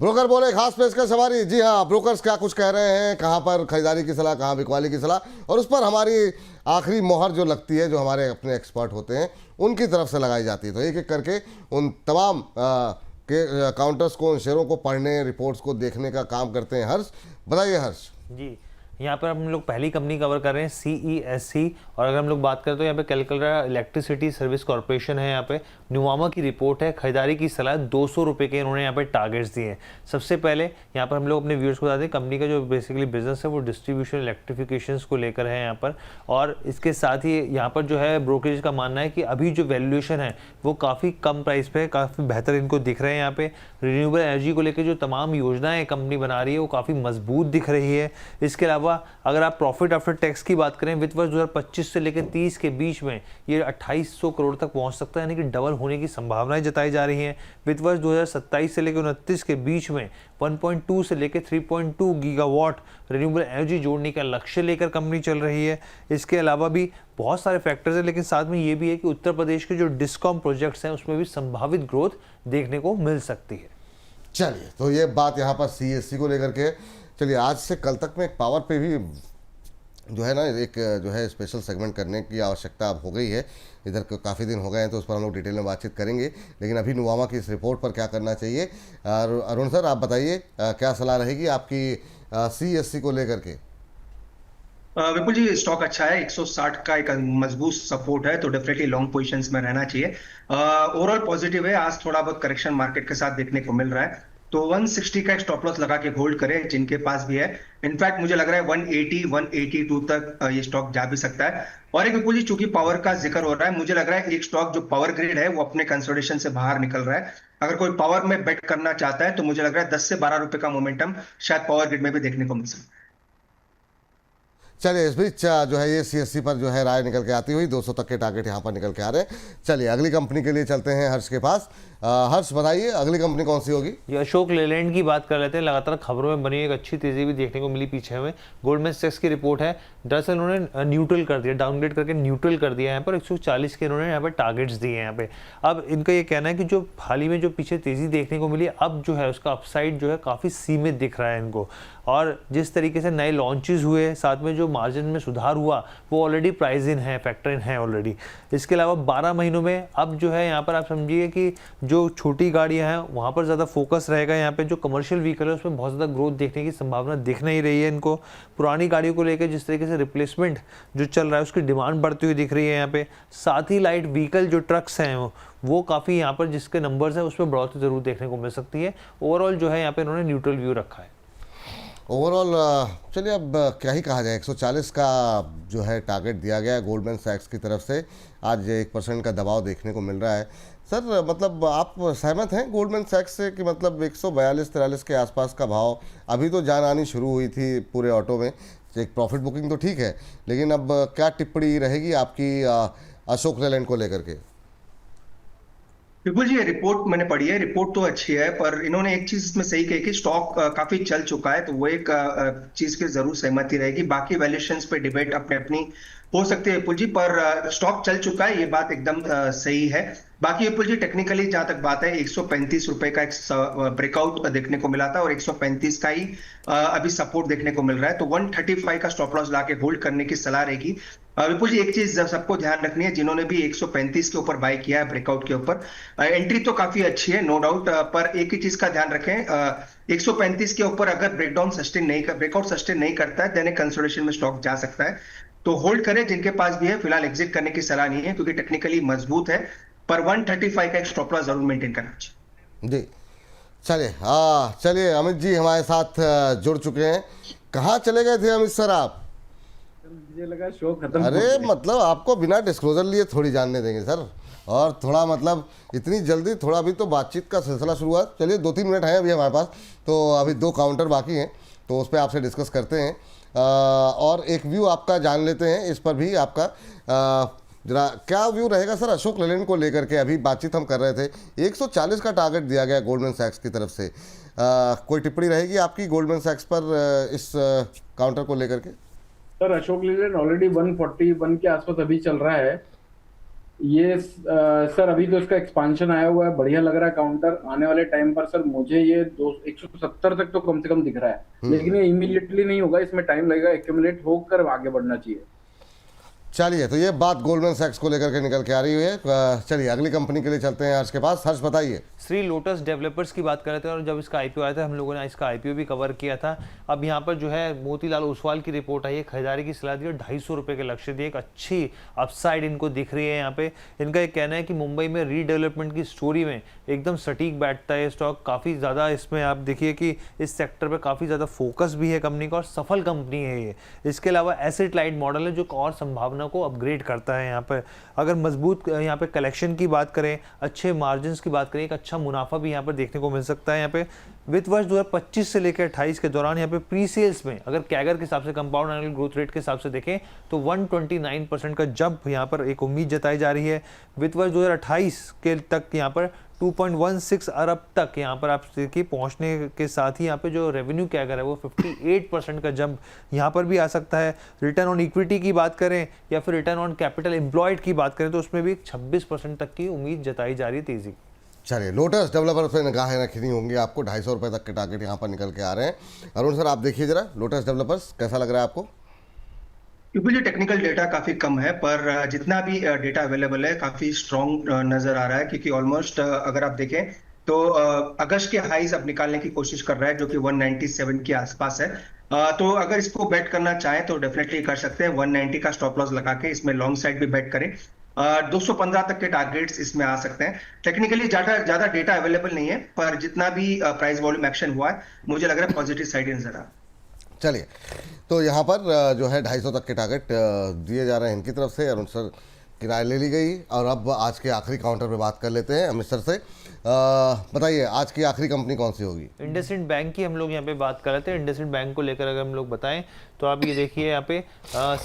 Broker बोले खास पेशकश हमारी। जी हाँ, ब्रोकर्स क्या कुछ कह रहे हैं, कहाँ पर खरीदारी की सलाह, कहाँ बिकवाली की सलाह, और उस पर हमारी आखिरी मोहर जो लगती है, जो हमारे अपने एक्सपर्ट होते हैं उनकी तरफ से लगाई जाती है। तो एक एक करके उन तमाम के काउंटर्स को, उन शेयरों को पढ़ने, रिपोर्ट्स को देखने का काम करते हैं हर्ष। बताइए हर्ष। जी, यहाँ पर हम लोग पहली कंपनी कवर कर रहे हैं CESC। और अगर हम लोग बात करें तो यहाँ पे कैलकटा इलेक्ट्रिसिटी सर्विस कॉर्पोरेशन है। यहाँ पे नुवामा की रिपोर्ट है, खरीदारी की सलाह 200 रुपये के इन्होंने यहाँ पे टारगेट्स दिए हैं। सबसे पहले यहाँ पर हम लोग अपने व्यूअर्स को बता दें, कंपनी का जो बेसिकली बिजनेस है वो डिस्ट्रीब्यूशन इलेक्ट्रिफिकेशन को लेकर है यहाँ पर। और इसके साथ ही यहाँ पर जो है ब्रोकरेज का मानना है कि अभी जो वैल्यूएशन है वो काफ़ी कम प्राइस पे, काफ़ी बेहतर इनको दिख रहे हैं। यहाँ पे रिन्यूएबल एनर्जी को लेकर जो तमाम योजनाएं कंपनी बना रही है वो काफ़ी मजबूत दिख रही है। इसके अलावा अगर आप प्रॉफिट आफ्टर टैक्स की बात करें, वित्त वर्ष 2025 से लेकर 30 के बीच में ये 2800 करोड़ तक पहुंच सकता है, यानी कि डबल होने की संभावनाएं जताई जा रही हैं। वित्त वर्ष 2027 से लेकर 29 के बीच में 1.2 से लेकर 3.2 गीगावाट रिन्यूएबल एनर्जी जोड़ने का लक्ष्य लेकर कंपनी चल रही है। इसके अलावा भी बहुत सारे फैक्टर्स हैं, लेकिन साथ में ये भी है कि उत्तर प्रदेश के जो डिस्कॉम प्रोजेक्ट्स हैं उसमें भी संभावित ग्रोथ देखने को मिल सकती है। चलिए, तो ये बात यहाँ पर CESC को लेकर के। चलिए, आज से कल तक में एक पावर पे भी जो है ना, एक जो है स्पेशल सेगमेंट करने की आवश्यकता अब हो गई है। इधर काफ़ी दिन हो गए हैं, तो उस पर हम लोग डिटेल में बातचीत करेंगे। लेकिन अभी नुवामा की इस रिपोर्ट पर क्या करना चाहिए, अरुण सर आप बताइए, क्या सलाह रहेगी आपकी CESC को लेकर के? बिल्कुल जी, स्टॉक अच्छा है, 160 का एक मजबूत सपोर्ट है, तो डेफिनेटली लॉन्ग पोजीशंस में रहना चाहिए। ओवरऑल पॉजिटिव है, आज थोड़ा बहुत करेक्शन मार्केट के साथ देखने को मिल रहा है, तो 160 का एक स्टॉप लॉस लगा के होल्ड करें जिनके पास भी है। इनफैक्ट मुझे लग रहा है 180 182 तक ये स्टॉक जा भी सकता है। और एक विपुल जी, चूंकि पावर का जिक्र हो रहा है, मुझे लग रहा है एक स्टॉक जो पावर ग्रिड है वो अपने कंसोलिडेशन से बाहर निकल रहा है। अगर कोई पावर में बेट करना चाहता है तो मुझे लग रहा है 10 से 12 रुपए का मोमेंटम शायद पावर ग्रिड में भी देखने को मिल सकता है। चलिए, इस बीच जो है ये CESC पर जो है राय निकल के आती हुई 200 तक के टारगेट यहाँ पर निकल के आ रहे हैं। चलिए, अगली कंपनी के लिए चलते हैं हर्ष के पास। हर्ष बताइए, अगली कंपनी कौन सी होगी? ये अशोक लेलैंड की बात कर लेते हैं। लगातार खबरों में बनी एक अच्छी तेजी भी देखने को मिली पीछे में। गोल्डमैन सैक्स की रिपोर्ट है, दरअसल उन्होंने न्यूट्रल कर दिया, डाउनग्रेड करके न्यूट्रल कर दिया। यहाँ पर 140 के इन्होंने यहाँ पर टारगेट्स दिए हैं यहाँ पे। अब इनका ये कहना है कि जो हाल ही में जो पीछे तेजी देखने को मिली, अब जो है उसका अपसाइड जो है काफ़ी सीमित दिख रहा है इनको। और जिस तरीके से नए लॉन्चेस हुए, साथ में जो मार्जिन में सुधार हुआ वो ऑलरेडी प्राइस इन है, फैक्टर इन है ऑलरेडी। इसके अलावा 12 महीनों में अब जो है यहाँ पर आप समझिए कि जो छोटी गाड़ियाँ हैं वहाँ पर ज़्यादा फोकस रहेगा। यहाँ पे जो कमर्शियल व्हीकल है उसमें बहुत ज़्यादा ग्रोथ देखने की संभावना दिख नहीं रही है इनको। पुरानी गाड़ियों को लेकर जिस तरीके से रिप्लेसमेंट जो चल रहा है उसकी डिमांड बढ़ती हुई दिख रही है यहाँ पे। साथ ही लाइट व्हीकल जो ट्रक्स हैं वो काफ़ी यहाँ पर जिसके नंबर्स हैं उसमें बढ़ोतरी जरूर देखने को मिल सकती है। ओवरऑल जो है यहाँ पे इन्होंने न्यूट्रल व्यू रखा है। ओवरऑल चलिए, अब क्या ही कहा जाए, 140 का जो है टारगेट दिया गया है गोल्डमैन सैक्स की तरफ से। आज 1% का दबाव देखने को मिल रहा है। सर मतलब आप सहमत हैं गोल्डमैन सैक्स से कि मतलब 142-43 के आसपास का भाव, अभी तो जान आनी शुरू हुई थी पूरे ऑटो में, एक प्रॉफिट बुकिंग तो ठीक है, लेकिन अब क्या टिप्पणी रहेगी आपकी अशोक लेलैंड को लेकर के? बिल्कुल जी, रिपोर्ट मैंने पढ़ी है, रिपोर्ट तो अच्छी है, पर इन्होंने एक चीज इसमें सही कही कि स्टॉक काफी चल चुका है, तो वो एक चीज की जरूर सहमति रहेगी। बाकी वैल्यूएशंस पे डिबेट अपने अपनी हो सकती है विपुल जी, पर स्टॉक चल चुका है, ये बात एकदम सही है। बाकी विपुल जी, टेक्निकली जहां तक बात है, 135 रुपए का एक ब्रेकआउट देखने को मिला था और 135 का ही अभी सपोर्ट देखने को मिल रहा है, तो 135 का स्टॉप लॉस लाके होल्ड करने की सलाह रहेगी। विपुल जी, एक चीज सबको ध्यान रखनी है, जिन्होंने भी 135 के ऊपर बाय किया है ब्रेकआउट के ऊपर, एंट्री तो काफी अच्छी है नो डाउट, पर एक ही चीज का ध्यान रखें, 135 के ऊपर अगर ब्रेकआउट सस्टेन नहीं करता है, देन कंसोलिडेशन में स्टॉक जा सकता है, तो होल्ड करें जिनके पास भी है। फिलहाल एग्जिट करने की सलाह नहीं है क्योंकि टेक्निकली मजबूत है, पर 135 का एक स्टॉप लॉस जरूर मेंटेन करना चाहिए। जी चलिए, चलिए अमित जी हमारे साथ जुड़ चुके हैं। कहाँ चले गए थे अमित सर आप? मुझे लगा शो खत्म। अरे मतलब आपको बिना डिस्क्लोजर लिए थोड़ी जानने देंगे सर, और थोड़ा मतलब इतनी जल्दी, थोड़ा अभी तो बातचीत का सिलसिला शुरू हुआ। चलिए 2-3 मिनट हैं अभी हमारे पास, तो अभी 2 काउंटर बाकी हैं, तो उस पर आपसे डिस्कस करते हैं और एक व्यू आपका जान लेते हैं इस पर भी। आपका जरा क्या व्यू रहेगा सर अशोक लेलैंड को लेकर के? अभी बातचीत हम कर रहे थे, 140 का टारगेट दिया गया गोल्डमैन सैक्स की तरफ से, कोई टिप्पणी रहेगी आपकी गोल्डमैन सैक्स पर इस काउंटर को लेकर के? सर अशोक लेलैंड ऑलरेडी 141 के आसपास अभी चल रहा है, ये सर अभी तो इसका एक्सपांशन आया हुआ है, बढ़िया लग रहा है काउंटर। आने वाले टाइम पर सर मुझे ये 170 तक तो कम से कम दिख रहा है, लेकिन ये इमीडिएटली नहीं होगा, इसमें टाइम लगेगा, एक्यूमुलेट होकर आगे बढ़ना चाहिए। चलिए, तो ये बात गोल्डमैन सैक्स को लेकर के निकल के आ रही है। चलिए अगली कंपनी के लिए चलते हैं हर्ष के पास। हर्ष बताइए। श्री लोटस डेवलपर्स की बात कर रहे थे और जब इसका आईपीओ आया था हम लोगों ने इसका आईपीओ भी कवर किया था। अब यहाँ पर जो है मोतीलाल ओसवाल की रिपोर्ट आई है, खरीदारी की सलाह दी और 250 रुपये के लक्ष्य दिए। एक अच्छी अपसाइड इनको दिख रही है यहाँ पे। इनका एक कहना है कि मुंबई में रीडेवलपमेंट की स्टोरी में एकदम सटीक बैठता है स्टॉक। काफ़ी ज़्यादा इसमें आप देखिए कि इस सेक्टर पर काफ़ी ज़्यादा फोकस भी है कंपनी का और सफल कंपनी है ये। इसके अलावा एसेट लाइट मॉडल है जो और संभावना को अपग्रेड करता है यहाँ पर। अगर मजबूत यहाँ पे कलेक्शन की बात करें, अच्छे मार्जिन्स की बात करें, एक अच्छा मुनाफा भी यहाँ पर देखने को मिल सकता है। यहाँ पे वित्त वर्ष 2025 से लेकर 28 के दौरान यहाँ पे प्री सेल्स में अगर कैगर के हिसाब से, कंपाउंड एनुअल ग्रोथ रेट के हिसाब से देखें तो 129% का जंप यहाँ पर एक उम्मीद जताई जा रही है। वित्त वर्ष 2028 के तक यहाँ पर 2.16 अरब तक यहाँ पर आप देखिए पहुँचने के साथ ही यहाँ पे जो रेवेन्यू कैगर है वो 58% का जंप यहाँ पर भी आ सकता है। रिटर्न ऑन इक्विटी की बात करें या फिर रिटर्न ऑन कैपिटल एम्प्लॉयड की बात करें तो उसमें भी 26% तक की उम्मीद जताई जा रही है तेजी। चलिए, लोटस डेवलपर्स पे निगाहें रखनी होंगी आपको। 250 रुपये तक के टारगेट यहाँ पर निकल के आ रहे हैं। अरुण सर, आप देखिए जरा लोटस डेवलपर्स कैसा लग रहा है आपको? क्योंकि जो टेक्निकल डेटा काफी कम है, पर जितना भी डेटा अवेलेबल है काफी स्ट्रॉन्ग नजर आ रहा है, क्योंकि ऑलमोस्ट अगर आप देखें तो अगस्त के हाईज अब निकालने की कोशिश कर रहा है जो कि 197 के आसपास है। तो अगर इसको बेट करना चाहें तो डेफिनेटली कर सकते हैं। 190 का स्टॉप लॉस लगा के इसमें लॉन्ग साइड भी बेट करें। 215 तक के टारगेट्स इसमें आ सकते हैं। टेक्निकली ज्यादा डेटा अवेलेबल नहीं है, पर जितना भी प्राइस वॉल्यूम एक्शन हुआ है मुझे लग रहा है पॉजिटिव साइड नजर आ। चलिए, तो यहाँ पर जो है 250 तक के टारगेट दिए जा रहे हैं इनकी तरफ से। अरुण सर की राय ले ली गई और अब आज के आखिरी काउंटर पे बात कर लेते हैं अमित सर से। बताइए आज की आखिरी कंपनी कौन सी होगी? इंडसइंड बैंक की हम लोग यहाँ पे बात कर रहे थे। इंडसइंड बैंक को लेकर अगर हम लोग बताएं तो आप ये देखिए यहाँ पे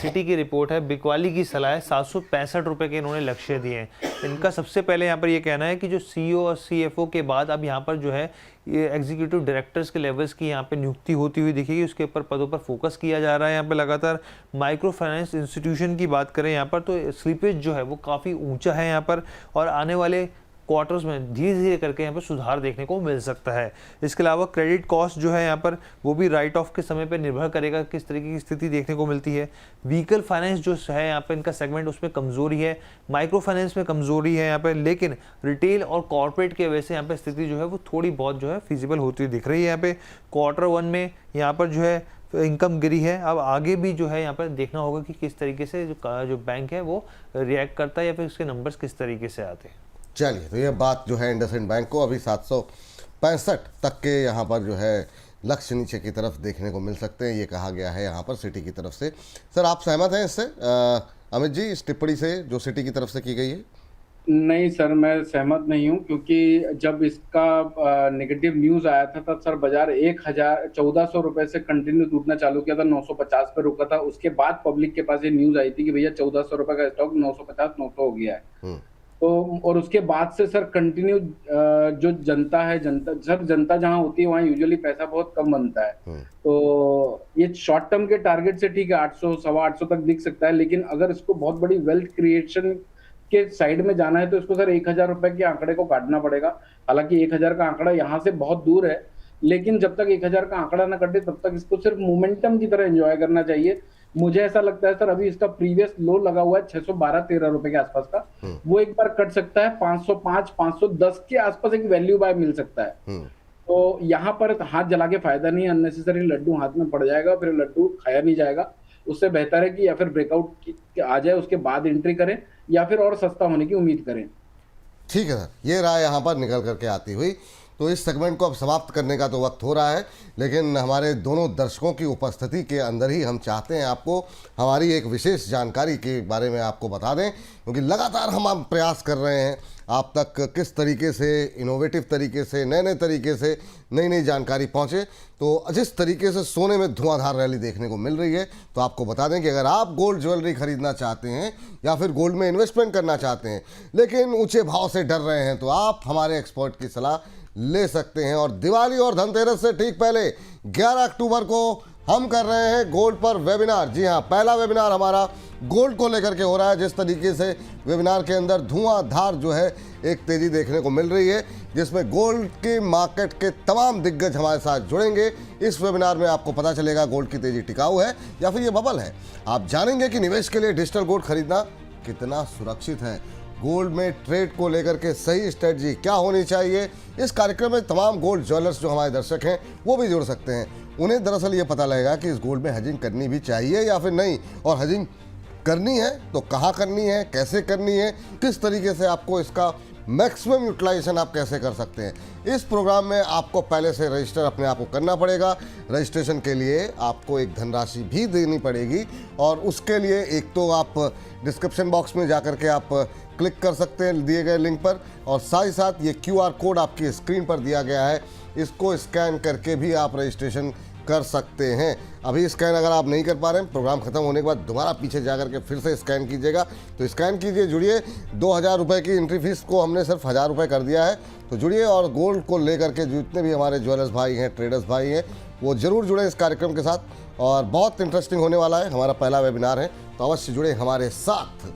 सिटी की रिपोर्ट है, बिकवाली की सलाह है, 765 रुपये के इन्होंने लक्ष्य दिए हैं। इनका सबसे पहले यहाँ पर ये कहना है कि जो सीईओ और सीएफओ के बाद अब यहाँ पर जो है ये एग्जीक्यूटिव डायरेक्टर्स के लेवल्स की यहाँ पे नियुक्ति होती हुई दिखेगी। उसके ऊपर पदों पर फोकस किया जा रहा है यहाँ पे लगातार। माइक्रो फाइनेंस इंस्टीट्यूशन की बात करें यहाँ पर तो स्लीपेज जो है वो काफ़ी ऊंचा है यहाँ पर और आने वाले क्वार्टर्स में धीरे धीरे करके यहाँ पर सुधार देखने को मिल सकता है। इसके अलावा क्रेडिट कॉस्ट जो है यहाँ पर वो भी राइट ऑफ के समय पर निर्भर करेगा किस तरीके की स्थिति देखने को मिलती है। व्हीकल फाइनेंस जो है यहाँ पर इनका सेगमेंट उसमें कमजोरी है, माइक्रो फाइनेंस में कमजोरी है यहाँ पर, लेकिन रिटेल और कॉर्पोरेट की वजह से यहाँ पर स्थिति जो है वो थोड़ी बहुत जो है फिजिबल होती हुई दिख रही है। यहाँ पे Q1 में यहाँ पर जो है इनकम गिरी है। अब आगे भी जो है यहाँ पर देखना होगा कि किस तरीके से जो बैंक है वो रिएक्ट करता है या फिर उसके नंबर्स किस तरीके से आते हैं। चलिए, तो ये बात जो है इंडसइंड बैंक को अभी 765 तक के यहाँ पर जो है लक्ष्य नीचे की तरफ देखने को मिल सकते हैं, ये कहा गया है यहाँ पर सिटी की तरफ से। सर आप सहमत हैं इससे अमित जी, इस टिप्पणी से जो सिटी की तरफ से की गई है? नहीं सर, मैं सहमत नहीं हूं, क्योंकि जब इसका नेगेटिव न्यूज आया था तब सर बाजार 1400 रुपए से कंटिन्यू टूटना चालू किया था, 950 पे रुका था। उसके बाद पब्लिक के पास ये न्यूज आई थी कि भैया 1400 रुपए का स्टॉक 950-900 हो गया है। तो और उसके बाद से सर कंटिन्यू जो जनता है, जनता जहां होती है वहां यूजुअली पैसा बहुत कम बनता है। तो ये शॉर्ट टर्म के टारगेट से ठीक है 800 850 तक दिख सकता है, लेकिन अगर इसको बहुत बड़ी वेल्थ क्रिएशन के साइड में जाना है तो इसको सर 1000 रुपए के आंकड़े को काटना पड़ेगा। हालांकि 1000 का आंकड़ा यहाँ से बहुत दूर है, लेकिन जब तक 1000 का आंकड़ा ना कटे तब तक इसको सिर्फ मोमेंटम की तरह एंजॉय करना चाहिए। मुझे ऐसा लगता है सर अभी इसका प्रीवियस लो लगा हुआ है 612-13 रुपए के आसपास का, वो एक बार कट सकता है 505-510 के आसपास एक वैल्यू बाय मिल सकता है। तो यहाँ पर हाथ जला के फायदा नहीं है, अननेसेसरी लड्डू हाथ में पड़ जाएगा, फिर लड्डू खाया नहीं जाएगा। उससे बेहतर है कि या फिर ब्रेकआउट आ जाए उसके बाद एंट्री करें या फिर और सस्ता होने की उम्मीद करें। ठीक है सर, ये राय यहाँ पर निकल करके आती हुई तो इस सेगमेंट को अब समाप्त करने का तो वक्त हो रहा है, लेकिन हमारे दोनों दर्शकों की उपस्थिति के अंदर ही हम चाहते हैं आपको हमारी एक विशेष जानकारी के बारे में आपको बता दें, क्योंकि लगातार हम प्रयास कर रहे हैं आप तक किस तरीके से इनोवेटिव तरीके से नए तरीके से नई जानकारी पहुंचे। तो जिस तरीके से सोने में धुआंधार रैली देखने को मिल रही है, तो आपको बता दें कि अगर आप गोल्ड ज्वेलरी खरीदना चाहते हैं या फिर गोल्ड में इन्वेस्टमेंट करना चाहते हैं लेकिन ऊंचे भाव से डर रहे हैं, तो आप हमारे एक्सपर्ट की सलाह ले सकते हैं। और दिवाली और धनतेरस से ठीक पहले 11 अक्टूबर को हम कर रहे हैं गोल्ड पर वेबिनार। जी हाँ, पहला वेबिनार हमारा गोल्ड को लेकर के हो रहा है। जिस तरीके से वेबिनार के अंदर धुआंधार जो है एक तेजी देखने को मिल रही है, जिसमें गोल्ड के मार्केट के तमाम दिग्गज हमारे साथ जुड़ेंगे। इस वेबिनार में आपको पता चलेगा गोल्ड की तेजी टिकाऊ है या फिर ये बबल है। आप जानेंगे कि निवेश के लिए डिजिटल गोल्ड खरीदना कितना सुरक्षित है, गोल्ड में ट्रेड को लेकर के सही स्ट्रेटजी क्या होनी चाहिए। इस कार्यक्रम में तमाम गोल्ड ज्वेलर्स जो हमारे दर्शक हैं वो भी जुड़ सकते हैं। उन्हें दरअसल ये पता लगेगा कि इस गोल्ड में हेजिंग करनी भी चाहिए या फिर नहीं, और हेजिंग करनी है तो कहाँ करनी है, कैसे करनी है, किस तरीके से आपको इसका मैक्सिमम यूटिलाइजेशन आप कैसे कर सकते हैं। इस प्रोग्राम में आपको पहले से रजिस्टर अपने आप को करना पड़ेगा। रजिस्ट्रेशन के लिए आपको एक धनराशि भी देनी पड़ेगी, और उसके लिए एक तो आप डिस्क्रिप्शन बॉक्स में जाकर के आप क्लिक कर सकते हैं दिए गए लिंक पर, और साथ ही साथ ये QR कोड आपकी स्क्रीन पर दिया गया है, इसको स्कैन करके भी आप रजिस्ट्रेशन कर सकते हैं। अभी स्कैन अगर आप नहीं कर पा रहे हैं, प्रोग्राम खत्म होने के बाद दोबारा पीछे जा करके फिर से स्कैन कीजिएगा। तो स्कैन कीजिए, जुड़िए। 2000 रुपये की एंट्री फीस को हमने सिर्फ 1000 रुपये कर दिया है। तो जुड़िए और गोल्ड को लेकर के जितने भी हमारे ज्वेलर्स भाई हैं, ट्रेडर्स भाई हैं, वो जरूर जुड़े इस कार्यक्रम के साथ। और बहुत इंटरेस्टिंग होने वाला है, हमारा पहला वेबिनार है, तो अवश्य जुड़े हमारे साथ।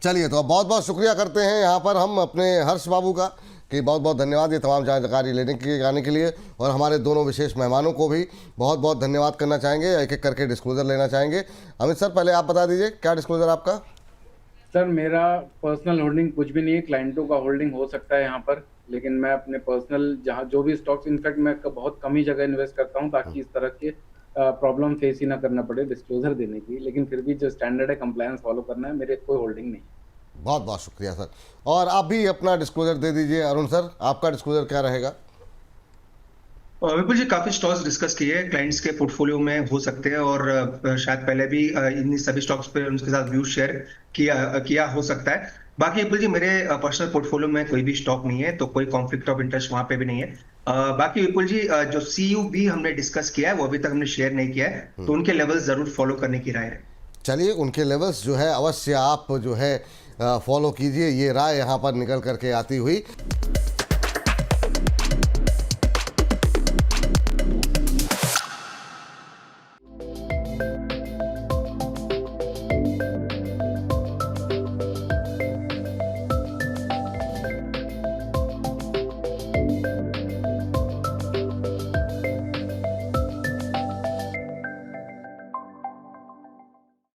चलिए, तो बहुत बहुत शुक्रिया करते हैं यहाँ पर हम अपने हर्ष बाबू का, कि बहुत बहुत धन्यवाद ये तमाम जानकारी लेने के आने के लिए, और हमारे दोनों विशेष मेहमानों को भी बहुत बहुत धन्यवाद करना चाहेंगे। एक एक करके डिस्क्लोजर लेना चाहेंगे। अमित सर, पहले आप बता दीजिए क्या डिस्क्लोजर आपका। सर, मेरा पर्सनल होल्डिंग कुछ भी नहीं है, क्लाइंटों का होल्डिंग हो सकता है यहाँ पर, लेकिन मैं अपने पर्सनल जहाँ जो भी स्टॉक्स, इनफैक्ट मैं बहुत कम ही जगह इन्वेस्ट करता हूँ, ताकि इस तरह के प्रॉब्लम फेस ही ना करना पड़े डिस्क्लोजर देने की। लेकिन फिर भी जो स्टैंडर्ड है, कंप्लायंस फॉलो करना है, मेरे कोई होल्डिंग नहीं। बहुत बहुत शुक्रिया सर। और आप भी अपना डिस्क्लोजर दे दीजिए। अरुण सर, आपका डिस्क्लोजर क्या रहेगा। विपुल जी, काफी स्टॉक्स डिस्कस किए क्लाइंट्स के पोर्टफोलियो में हो सकते हैं, और शायद पहले भी इन सभी स्टॉक्स पे उनके साथ व्यू शेयर किया हो सकता है। बाकी विपुल जी, मेरे पर्सनल पोर्टफोलियो में कोई भी स्टॉक नहीं है, तो कोई कॉन्फ्लिक्ट ऑफ इंटरेस्ट वहां पे भी नहीं है। बाकी विपुल जी, जो CUB हमने डिस्कस किया है वो अभी तक हमने शेयर नहीं किया है, तो उनके लेवल्स जरूर फॉलो करने की राय है। चलिए, उनके लेवल्स जो है अवश्य आप जो है फॉलो कीजिए, ये राय यहाँ पर निकल करके आती हुई।